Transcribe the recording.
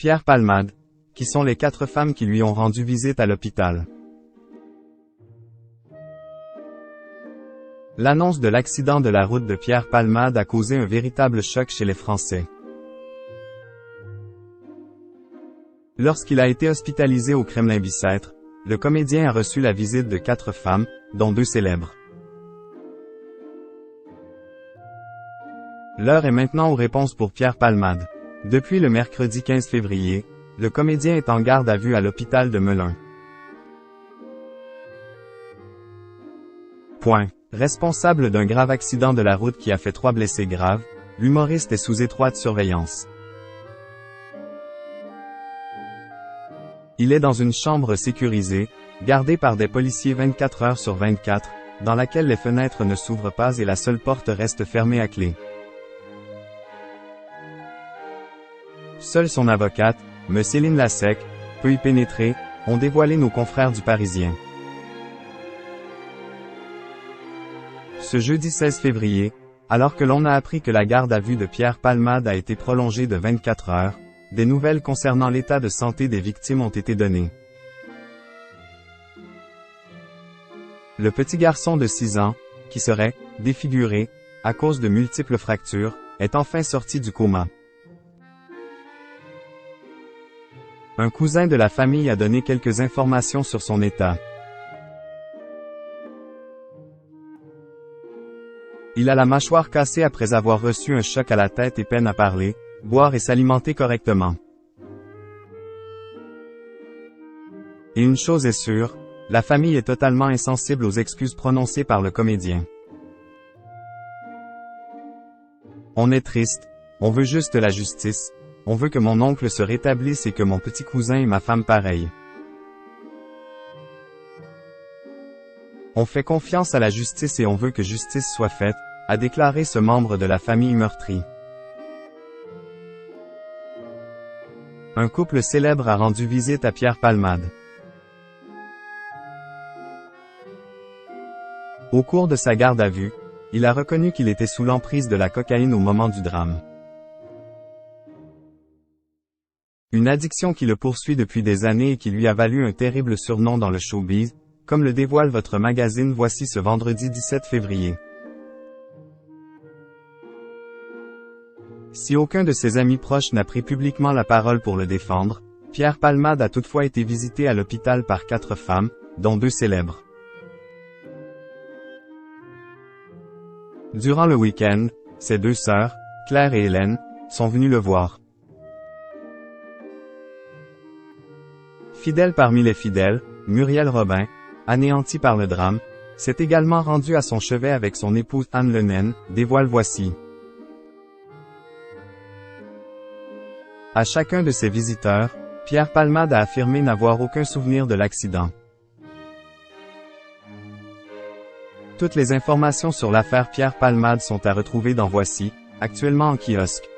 Pierre Palmade, qui sont les 4 femmes qui lui ont rendu visite à l'hôpital. L'annonce de l'accident de la route de Pierre Palmade a causé un véritable choc chez les Français. Lorsqu'il a été hospitalisé au Kremlin-Bicêtre, le comédien a reçu la visite de 4 femmes, dont 2 célèbres. L'heure est maintenant aux réponses pour Pierre Palmade. Depuis le mercredi 15 février, le comédien est en garde à vue à l'hôpital de Melun. Responsable d'un grave accident de la route qui a fait 3 blessés graves, l'humoriste est sous étroite surveillance. Il est dans une chambre sécurisée, gardée par des policiers 24 heures sur 24, dans laquelle les fenêtres ne s'ouvrent pas et la seule porte reste fermée à clé. Seule son avocate, M. Céline Lassec, peut y pénétrer, ont dévoilé nos confrères du Parisien. Ce jeudi 16 février, alors que l'on a appris que la garde à vue de Pierre Palmade a été prolongée de 24 heures, des nouvelles concernant l'état de santé des victimes ont été données. Le petit garçon de 6 ans, qui serait défiguré à cause de multiples fractures, est enfin sorti du coma. Un cousin de la famille a donné quelques informations sur son état. Il a la mâchoire cassée après avoir reçu un choc à la tête et peine à parler, boire et s'alimenter correctement. Et une chose est sûre, la famille est totalement insensible aux excuses prononcées par le comédien. On est triste, on veut juste la justice, on veut que mon oncle se rétablisse et que mon petit cousin et ma femme pareil. On fait confiance à la justice et on veut que justice soit faite, a déclaré ce membre de la famille meurtrie. Un couple célèbre a rendu visite à Pierre Palmade. Au cours de sa garde à vue, il a reconnu qu'il était sous l'emprise de la cocaïne au moment du drame. Une addiction qui le poursuit depuis des années et qui lui a valu un terrible surnom dans le showbiz, comme le dévoile votre magazine Voici ce vendredi 17 février. Si aucun de ses amis proches n'a pris publiquement la parole pour le défendre, Pierre Palmade a toutefois été visité à l'hôpital par 4 femmes, dont 2 célèbres. Durant le week-end, ses 2 sœurs, Claire et Hélène, sont venues le voir. Fidèle parmi les fidèles, Muriel Robin, anéantie par le drame, s'est également rendue à son chevet avec son épouse Anne Lenaine, dévoile Voici. À chacun de ses visiteurs, Pierre Palmade a affirmé n'avoir aucun souvenir de l'accident. Toutes les informations sur l'affaire Pierre Palmade sont à retrouver dans Voici, actuellement en kiosque.